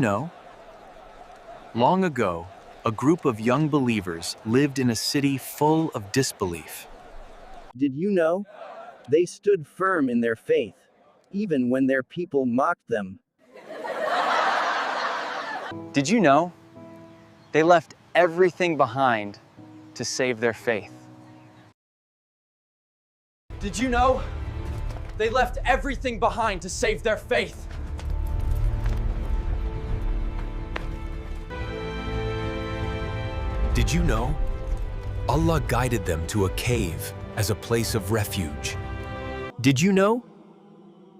know? Long ago, a group of young believers lived in a city full of disbelief. Did you know? They stood firm in their faith, even when their people mocked them. Did you know? They left everything behind to save their faith. Did you know? They left everything behind to save their faith. Did you know? Allah guided them to a cave as a place of refuge. Did you know?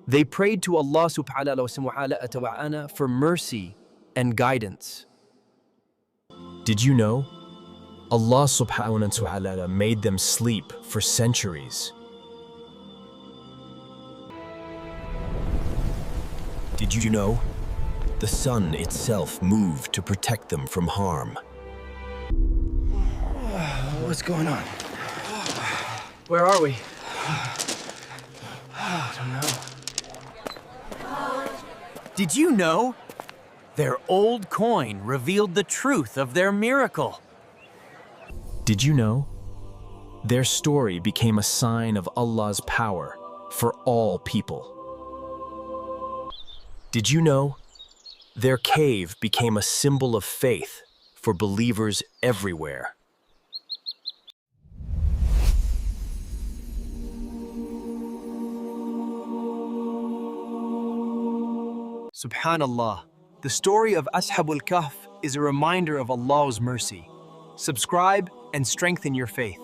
They prayed to Allah subhanahu wa ta'ala for mercy and guidance. Did you know? Allah subhanahu wa ta'ala made them sleep for centuries. Did you know? The sun itself moved to protect them from harm. What's going on? Where are we? I don't know. Did you know? Their old coin revealed the truth of their miracle. Did you know? Their story became a sign of Allah's power for all people. Did you know? Their cave became a symbol of faith for believers everywhere. Subhanallah, the story of Ashab al-Kahf is a reminder of Allah's mercy. Subscribe and strengthen your faith.